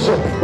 Yes,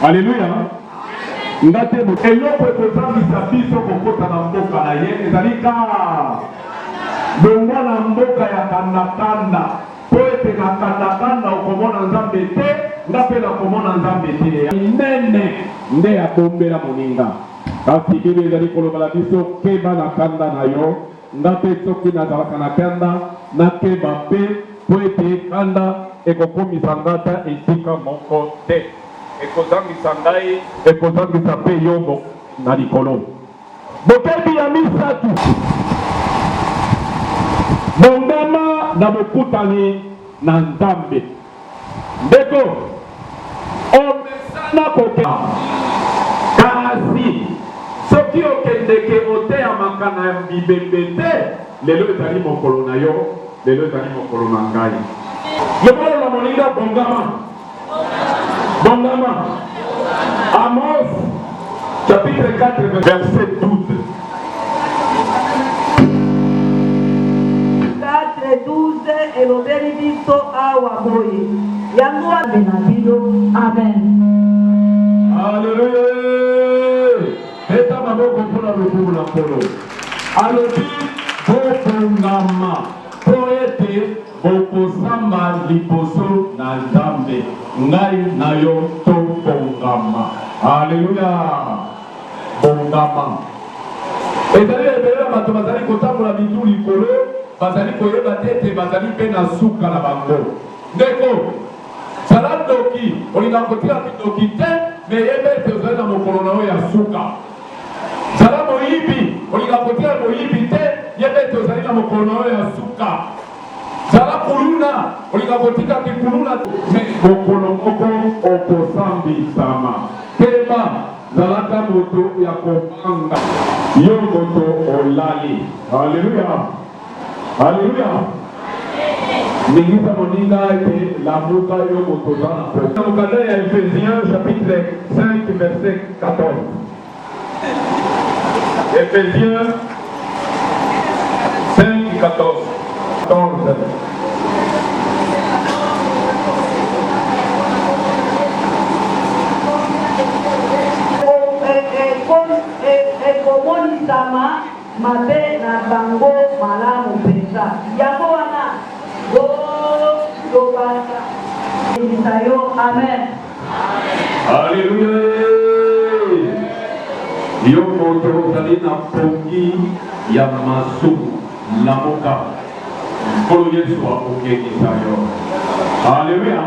Alléluia. Ngate eloko ekozambisa biso kokota na mboka na ye ezali ka longwa na mboka ya kanda-kanda po ete na kanda-kanda okomona nzambe te nga mpe nakomona nzambe te inene nde abombela moninga kasi bible ezali kolobala biso keba na kanda na yo nga mpe soki nazalaka na kanda nakeba mpe po ete kanda ekokomisa ngata esika moko te ekozangisa ngai ekozangisa mpe yo na likolo bokebi ya misatu bongama na bokutani na nzambe ndeko omesana koke kasi soki okendeke oteyamaka na bibembe te lelo ezali mokolo na yo lelo ezali mokolo na ngai lobolo na moninga bongama bongama Amos chapitre 4 verset 12 elobeli biso awa boye yango abe na bino amen. Alleluya. Eta maboko mpona lokumu na nkolo alobi bobongama po ete bokosamba liboso na nzambe ngai na yo tobongama. Alleluya. Bongama ezali ebele na bato bazali kotambola bitu likolo bazali koyeba te ete bazali mpe na suka na bango ndeko zala ndoki olinga kotika bindoki te me yeba ete ozali na mokolo na oyo ya suka zala moyibi olinga kotika moyibi te yeba ete ozali na mokolo na oyo ya suka zala kuluna olinga kotika kikuluna me mokolo moko okosambisama keba zalaka moto ya kopanga yo moto olali. Alleluya. Alléluia. N'existe moninga ete la muka yo motozana po. Mukanda ya Ephésiens chapitre 5 verset 14. Ephésiens 5 14. Ekomonisama mabe na bango malamu pesa yango wana lobasa yo amen. Alléluia. Yo moto ozali na pongi ya masumu lamoka nkolo Yesu akokengisa yo. Alléluia.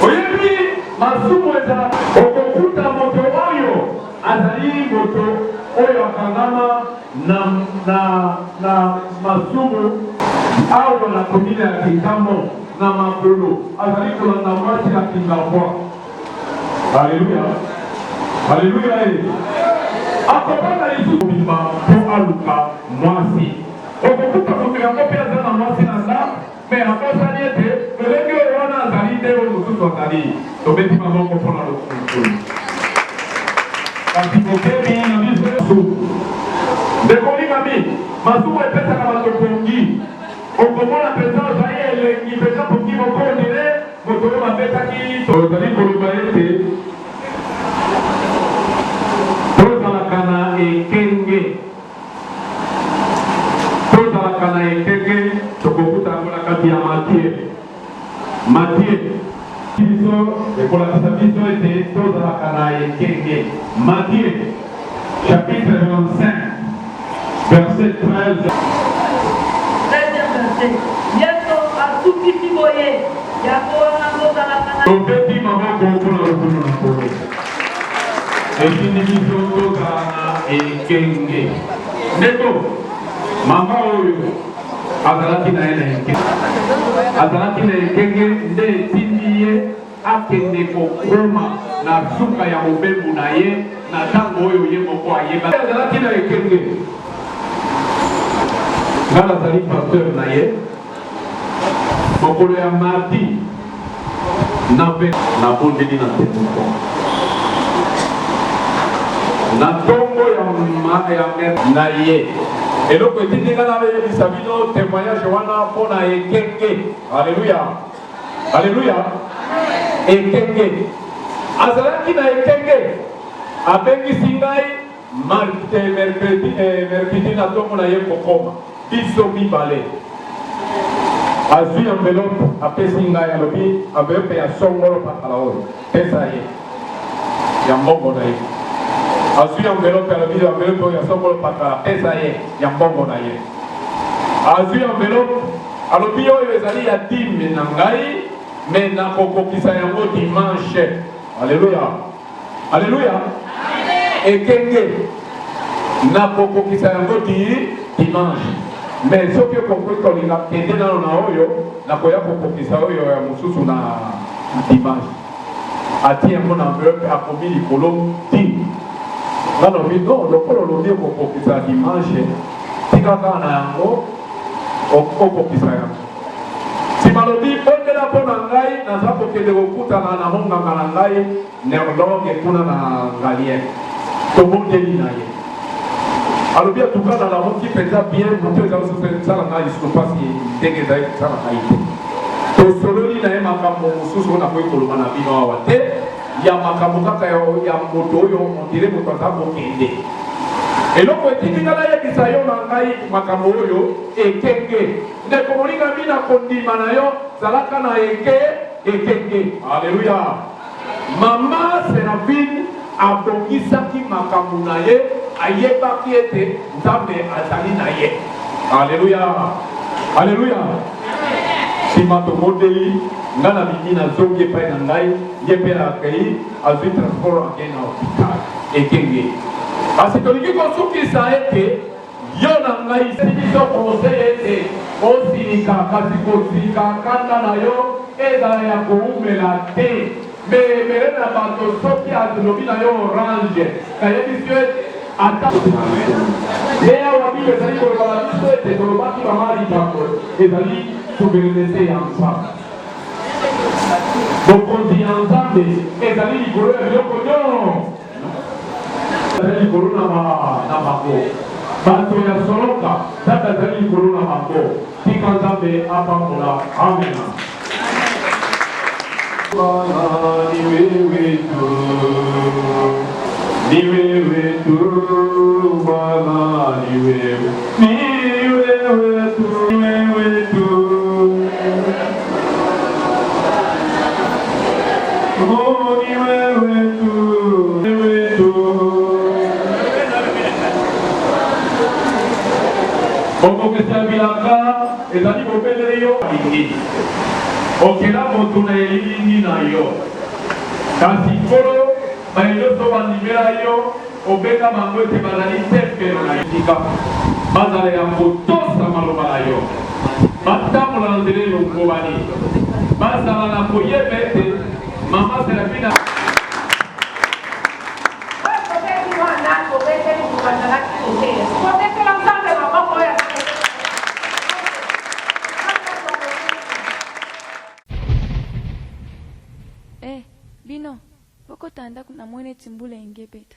Oyebi masumu ezala okokuta moto oyo azali moto oyo akangama na masumu awa na komine ya Kingamo na makolo azali kolanda mwasi ya Kingapwa. Alléluia. Alléluia. Akobana Yesu bimba po aluka mwasi okokuta moto yango mpe aza na mwasi na nda me akosani ete lolenge oyo wana azali nde oyo mosusu azali tobeti maboko mpona lokumu kasi bokebi na biso yesu ndekolingami masumu epesaka bato pongi okomona mpenza ozali elengi mpenza pongi moko ondire moto oyo babetaki tozali koloba ete tozalaka na ekenge tokokuta yango na kati ya Matie biso ekolakisa biso ete tozalaka na ekenge. Matthieu chapitre 25 verset 13. Yesu asukisi boye yango wana tozalaka na tobeti maboko mpona lokolo na nkolo etindi biso tozala na ekenge. Ndeko mama oyo azalaki na ye na ekenge nde etindi ye akende kokoma na suka ya mobembu na ye na ntango oyo ye moko ayeba azalaki na ekenge. Nga nazali pasteur na ye mokolo ya mardi nabondeli na temuko na ntongo ya na ye eloko etindinga nabeyebisa bino témoignage wana mpona ekenge. Alleluya. Alleluya. ekenge azalaki na ekenge abengisi ngai mercredi na ntongo na ye kokoma biso mibale azwi enveloppe apesi ngai alobi enveloppe ya songolo patala oyo pesa ye ya mbongo na ye azwi enveloppe alobi enveloppe oyo ya songolo patala pesa ye ya mbongo na ye azwi enveloppe alobi oyo ezali ya dime na ngai me nakokokisa yango dimanche. Alléluia. Alléluia. Ekenge nakokokisa yango dimanche. Mais soki okoki kolinga kende nano na oyo nakoya kokokisa oyo ya mosusu na dimanche. Ati yango na enveloppe akomi likolo ti. Nalobi non lokolo lobi okokokisa dimanche tika kaka na yango okokisa yango. Simalobi ondela mpo na ngai naza kokende kokutana na monganga na ngai neurologue kuna na ngalien tomondeli na ye alobi atukana na moki mpenza bien moto ezali sosala ngai lisusu mpasi ndenge ezali kosala ngai te tosololi na ye makambo mosusu oyo nakoki koloba na bino awa te ya makambo kaka ya moto oyo ondire moto aza kokende eloko etikingala yebisa yo na ngai makambo oyo ekenge ndeko molinga mina kondima na yo zalaka na ekenge. Alléluia. Mama Séraphine abongisaki makambo na ye ayebaki ete nzambe azali na ye. Alléluia. Alléluia. Sima tomodeli nga na bimi nazongi epai na ngai ye mpe akei azwi transport ake na hôpital ekenge. Kasi tolingi kosukisa ete yo na ngai biso conseil ete osilika kasi kosilika kanda na yo ezala ya koumela te memele na bato soki azobi na yo orange kayebisi yo ete ata nde awa bino ezali koloba na biso ete tolobaki bamali bango ezali souveraineté ya nzambe bokonzi ya nzambe ezali likolo ya biloko nyonso ezali likolo na bango bato ya soloka tata ezali likolo na bango tika nzambe apambola amen. Ni wewe tu Bwana, ni wewe tu bilanga ezali kobelele yo alingi okela moto na elingi na yo kasi nkolo bayenyonso bandimela yo obenga bango ete bazali tempelo na yo tika bazala ya kotosa maloba na yo batambola na nzela elongobani bazala na koyeba ete mama Serafina Bino, boko tanda kuna mwene timbule ingebeta.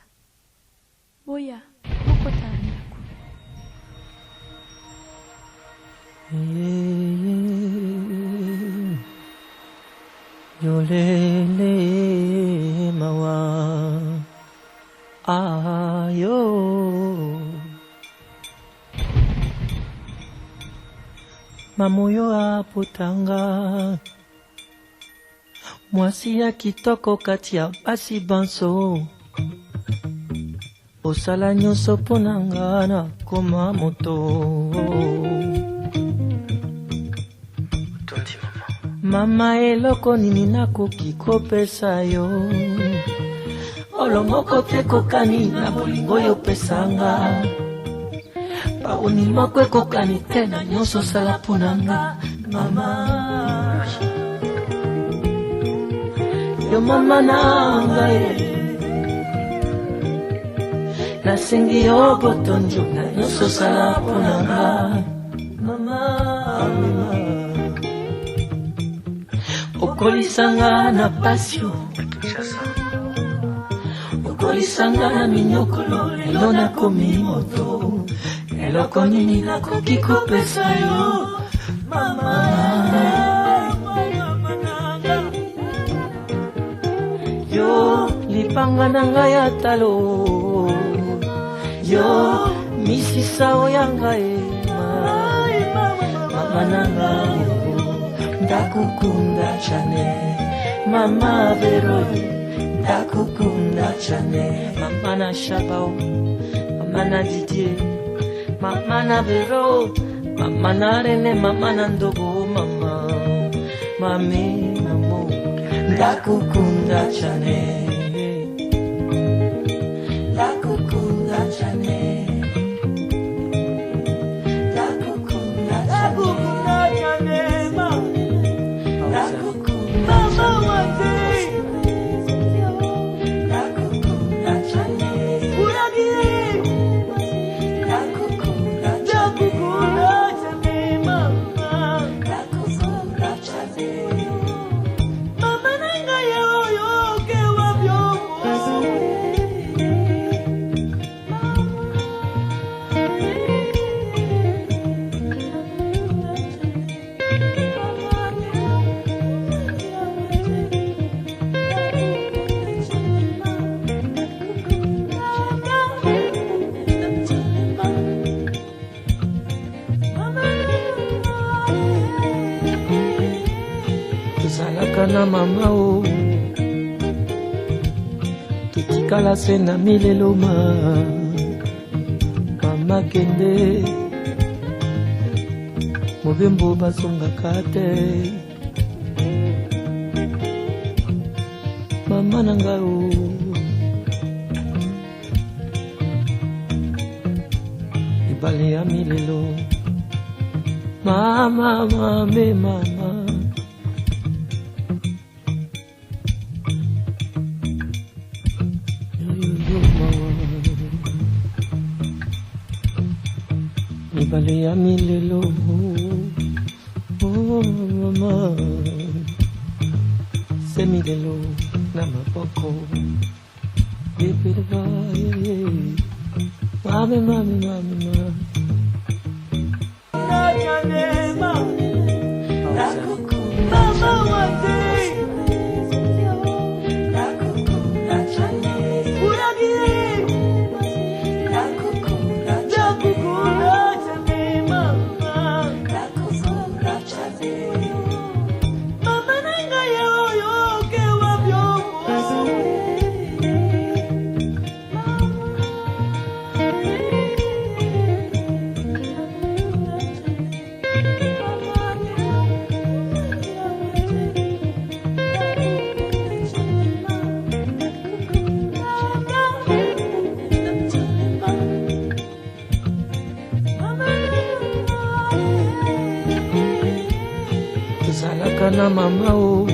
Boya, boko tanda ku. Yolele mawa ayo mamoyo apotanga mwasi ya kitoko kati ya basi banso osala nyonso mpo na nga na koma moto mama eloko nini nakoki kopesa yo olo moko te kokani na bolingo oyo pesanga paoni moko ekokani te na nyonso osala mpo na nga mama yo mama nanga nasengi yo botonjo na nyonso sala mpo na nga mama okolisanga na pasio okolisanga na minyokolo lelo nakomi moto eloko nini nakoki kopesa yo mama libanga na ngai ya talo yo misisa oyanga mama na ngai ndakukunda cyane mama Vero ndakukunda cyane mama na Shabao mama na Didier mama na Vero mama na Rene mama na Ndogo mama mami mamo ndakukunda cyane ndakukunda cyane ndakukunda cyane ndakukunda mama wate ndakukunda cyane uragiye ndakukunda cyane mama ndakukunda cyane mama nanga yo ke wabyo na mama o tutikala se na milelo mama kende mobembo basongaka te mama na ngai o ibale ya milelo mama mame mama ibale ya milelo mama se milelo na mapoko bebelwa mame mame mame mame mama wate na mama o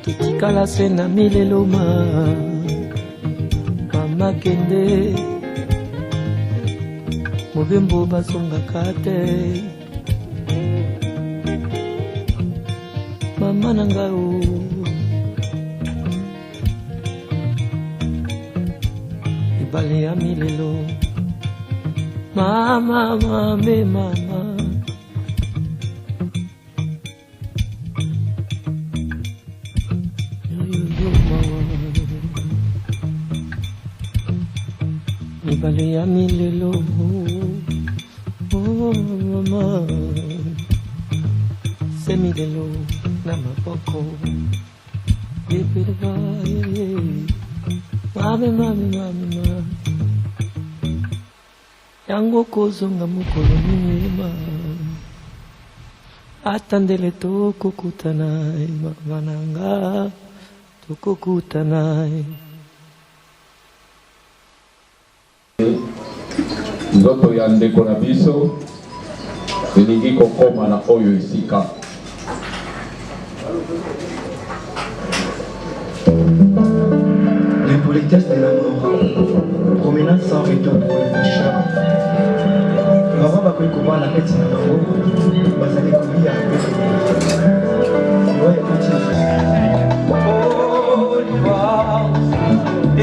tutikala se na milelo mama kende mobembo basongaka te mama na ngai o ibale ya milelo mama mame mama ibale ya milelo mama se milelo na mapoko bebelwa mame mame mame mame yango kozonga mokolo minema atandele tokokutana mama nanga tokokutana nzoto ya ndeko na biso elingi kokoma na oyo esika les politesses de la mort promenade sans retour pour les pécheurs baba bakoki kobana peti na bango bazali kolia oyo ekoti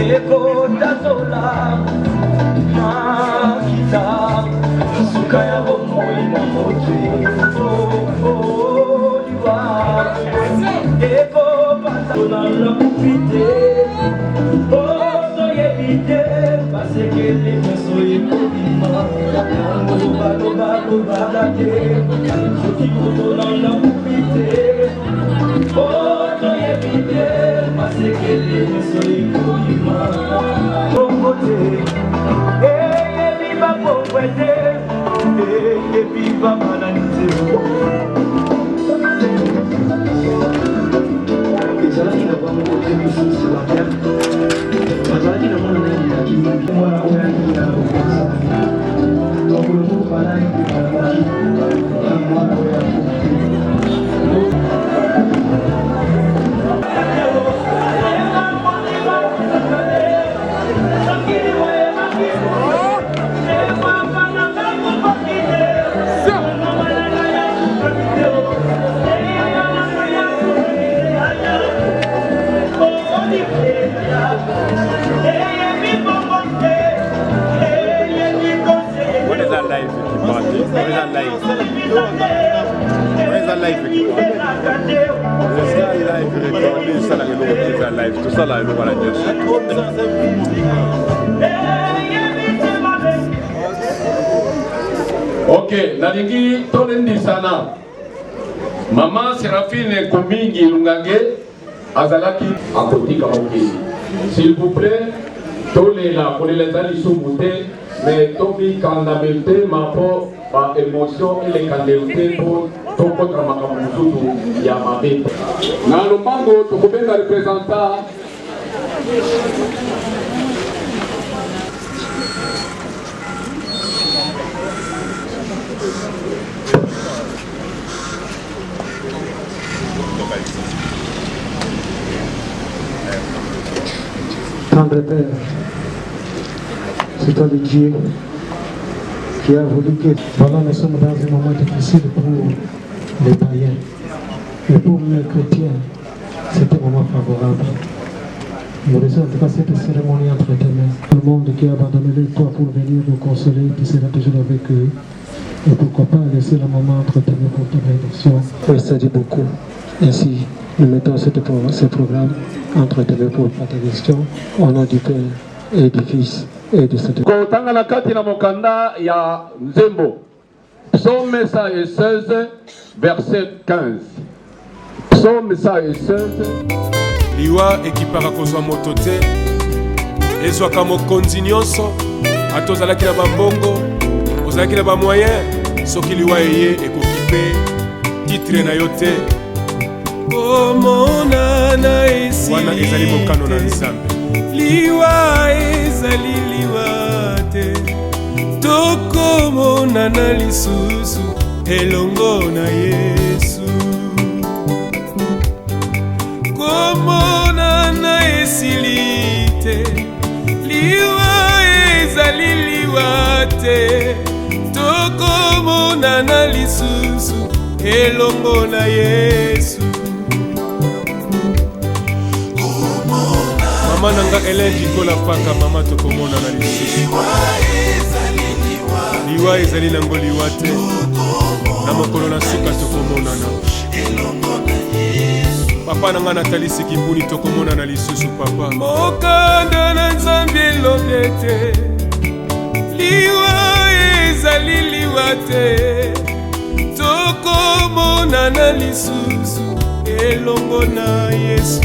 ekotazola makita suka ya bomoi na motwe ekopatazola Ok, nalingi tolendi sana. Maman Séraphine Komingi Lungage azalaki akotika mokili. S'il vous plaît, tolela kolelezali sumute, mais tobi kandabelte mapo ba émotion et les kandelte pour tokotra makamuzutu ya mabe. Na lombango tokobenga représentant Tendre Père, c'est toi le Dieu qui a voulu que... Voilà, nous sommes dans un moment difficile pour les païens. Et pour les chrétiens, c'est un moment favorable. Nous laissons en tout cas cette cérémonie entre tes mains. Tout le monde qui a abandonné toi pour venir nous consoler, tu seras toujours avec eux. Et pourquoi pas laisser le moment entre tes mains pour ta bénédiction. Oui, ça dit beaucoup. Ainsi, nous mettons ce programme entre tes mains pour ta bénédiction. Au nom du Père et du Fils et du Saint-Esprit. Kotanga na kati na mokanda ya Nzembo. Psaume 116, verset 15. Psaume 116. Liwa ekipaka kozwa moto te ezwaka mokonzi nyonso ata ozalaki na bambongo ozalaki na bamoyen soki liwa eye ekoki mpe titre na yo te komonana esi wana ezali mokano na nzambe liwa ezali liwa te tokomonana lisusu elongo na Yesu komonana esili te liwa ezali liwa te tokomonana lisusu elongo na Yesu mama nanga elenji kola paka mama tokomonana lisusu liwa ezali nango liwa te na mokolo na suka tokomonana papa nanga natalisi kipuni tokomonana lisusu papa mokanda na nzambe elonge te liwa ezali liwa te tokomonana lisusu elongo na Yesu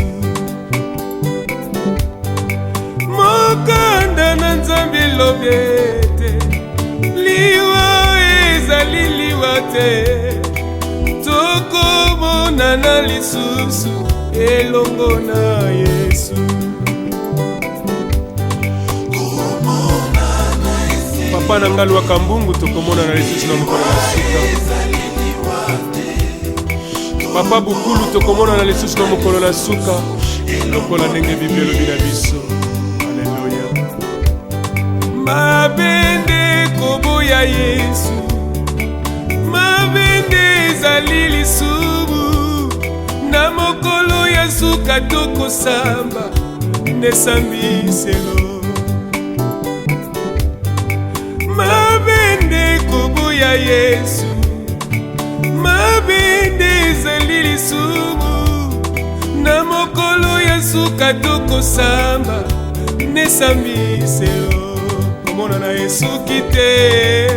mokanda na nzambe elonge te liwa ezali liwa te tokomonana lisusu elongo na Yesu papa na ngai lwaka mbungu tokomonana lisusu na mokolo na suka papa bukulu tokomonana lisusu na mokolo na suka lokola ndenge Biblia elobi na biso aleluya mabende koboya Yesu mabende ezali lisumu na mokolo ya suka tokosamba nesambiselo mabende koboya Yesu mabende ezali lisumu na mokolo ya suka tokosamba nesambiselo komonana Yesu kite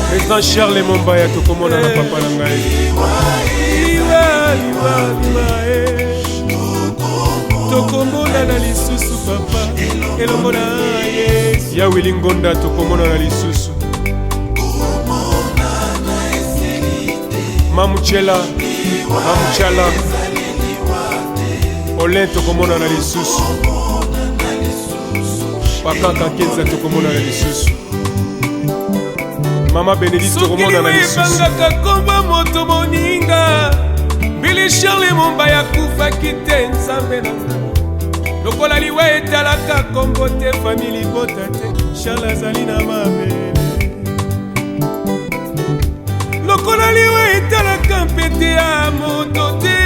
Président Charles Mombaya tokomona na papa na ngai tokomona na lisusu papa elongo na ye ya wilingonda tokomona na lisusu Mamuchala Olin tokomona na lisusu Pakaka Kenza tokomona na lisusu Mama Benedict tokomona na lisusu Sokili komba moto moninga Billy Charles Mombaya kufa kite nzambe na lokola liwe etalaka kombo te famili bota te Charles azali na mabele lokola liwe etalaka mpete ya moto te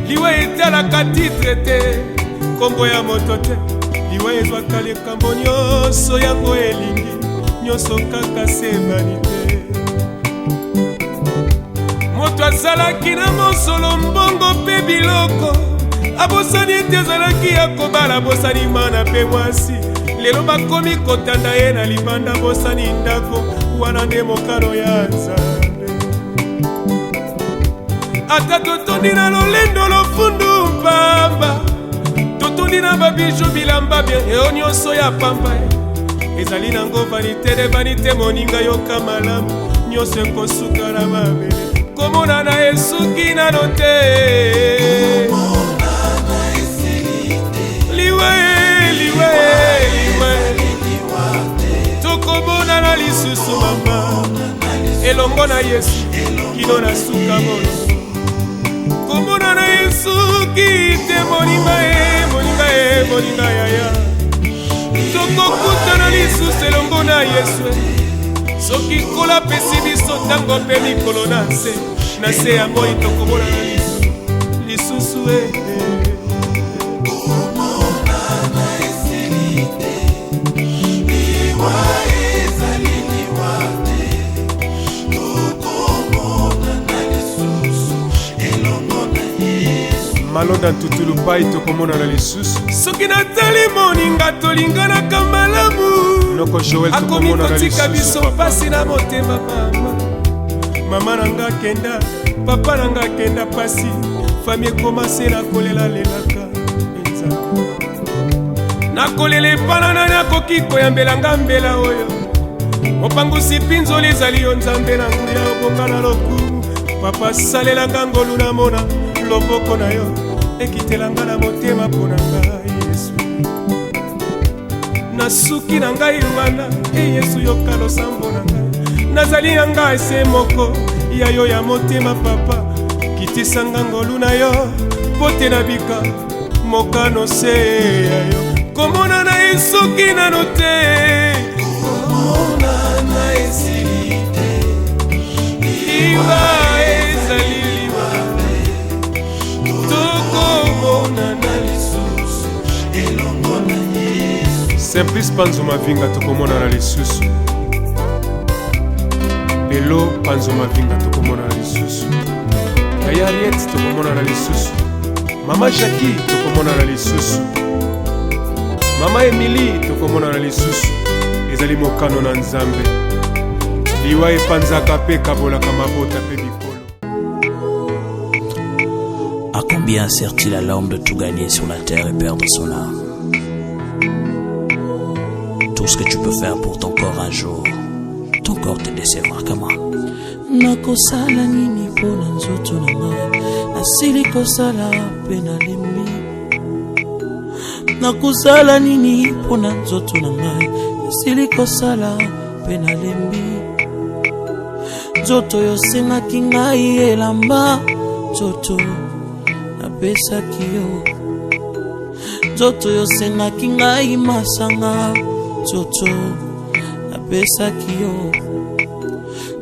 liwe etalaka titre te kombo ya moto te liwe ezwaka likambo nyonso yango elingi nyonso kaka se vanite moto azalaki na mosolo mbongo mpe biloko abosani ete azalaki ya kobala abosani mana mpe mwasi lelo bakomi kotanda ye na libanda abosani ndako wana nde mokano ya nzambe ata totondi na lolendo lofundu pamba totondi na babiju bilamba bien eo nyonso ya pamba ezali nango vanite de vanite moninga yoka malamu nyonso ekosuka na mabele komona na esuki nano te liwe tokomona na lisusu mama elongo na yesu kino na suka mono komona na yesu kite moninga yaya tokokutana lisusu elongo na yesu soki kola pesi biso ntango mpe mikolo na se ya moi tokomona na lisusu malonda ntutulu pai tokomona na lisusu soki natali moninga tolinganaka malamu akomi kotika biso pasi na motema mama nanga kenda papa nanga kenda pasi fami ekomase na kolela lelaka nakolela epana nani akoki koyambelanga mbela oyo mopangusi mpinzoli ezali yo nzambe na nguya obonga na lokumu papa salelanga ngolu na mona loboko na yo ekitelanga na motema mpo na ngai yesu nasuki na ngai wana yesu yoka losambo na ngai nazali na ngai se moko ya yo ya motema papa kitisanga ngolu na yo mpo te nabika mokano se ya yo komona na esoki nano te komona na esili te liwa ezali liwa tokomona na lisusu elongo na yesu Simplice Panzo Mavinga tokomona na lisusu lelo Panzo Mavinga tokomona na lisusu Yaya Ariette tokomona na lisusu Mama Jackie tokomona na lisusu Mama Emily tokomona na lisusu ezali mokano na nzambe liwa epanzaka pe kabolaka mabota pe bikolo. À combien sert-il à l'homme de tout gagner sur la terre et perdre son âme? Tout ce que tu peux faire pour ton corps un jour, ton corps te décevra. Comment? nakosala nini pona nzoto na ngai nasili kosala pe nalembi nakosala nini pona nzoto na ngai nasili kosala pe nalembi nzoto yosengaki ngai elamba nzoto napesaki yo nzoto yosengaki ngai masanga nzoto napesaki yo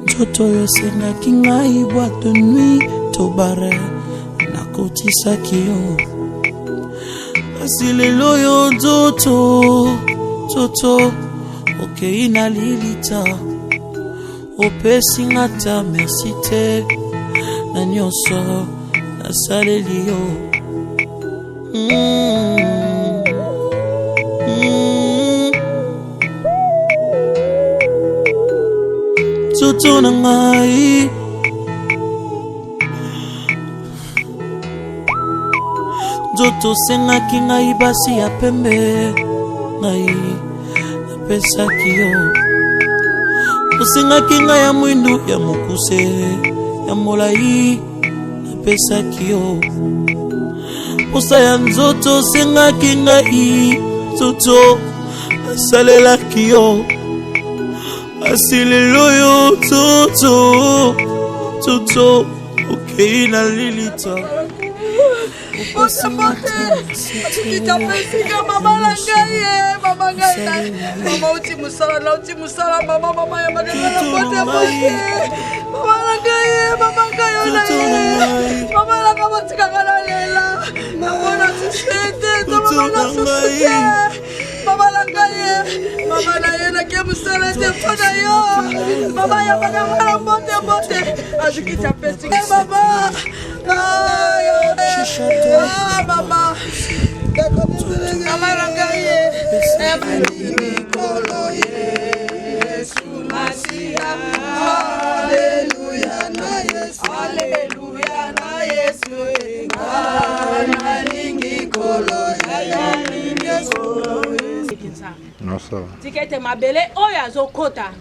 nzoto yosengaki ngai boîte de nuit to bare nakotisaki yo kasi lelo yo nzoto okei na lilita opesi nga ta merci te na nyonso nasaleli yo nzoto na ngai. Nzoto sengaki ngai basi ya pembe, ngai napesaki yo. Osengaki ngai ya mwindu ya mokuse ya molai, napesaki yo. Posa ya nzoto sengaki ngai, nzoto asalelaki yo. Asilelo yo nzoto okei na lilita. Kita pesika mama langaye, mama ngai. Mama uti musala, mama ya magana pote. Mama langaye, mama ngai ona. Mama langa matika kana lela. Mama na susete, mama na susete. Mama langaye, mama na yena ke musala te fona yo. Mama ya magana pote. Azikita pesika mama. Mama, mama langaye, Nikolo Yesu Masia, Hallelujah na Yesu, Hallelujah na Yesu, Nikolo Yesu. Nossa. Tikete mabele oyo azokota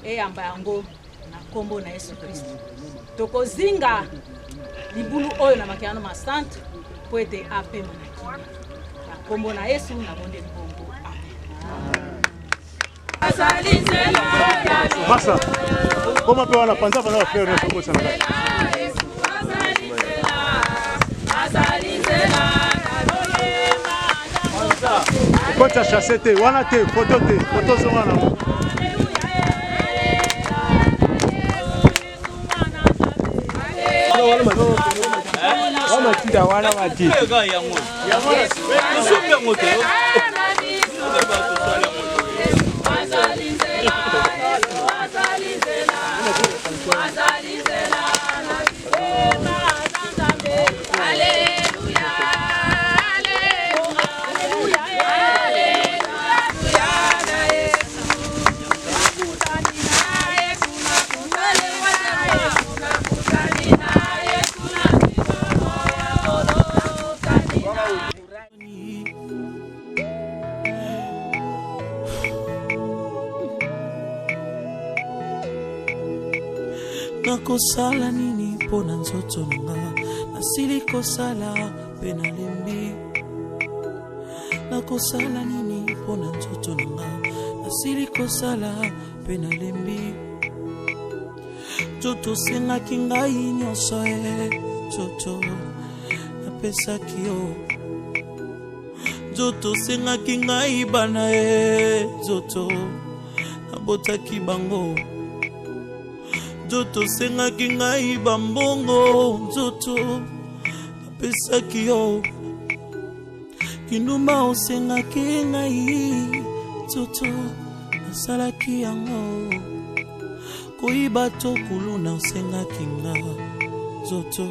eyamba yango na kombo na Yesu Kristo. Tokozinga libulu oyo na makiano masante po ete ape manakina na kombo na Yesu na bonde mbongo. Masa, koma pe wana panza wana wafeo na soko sana. Kocha chasete wana te foto zo wana. Tida wana wati. Nakosala nini pona nzoto nga, nasili kosala pe nalembi. Nakosala nini pona nzoto nga, nasili kosala pe nalembi. Nzoto sengaki ngai nyonso nzoto napesaki yo. Nzoto sengaki ngai bana nzoto nabotaki bango. Nzoto sengaki ngai bambongo, nzoto napesaki yo. Kinduma osengaki ngai, nzoto nasalaki yango. Koyiba to kuluna osengaki nga, nzoto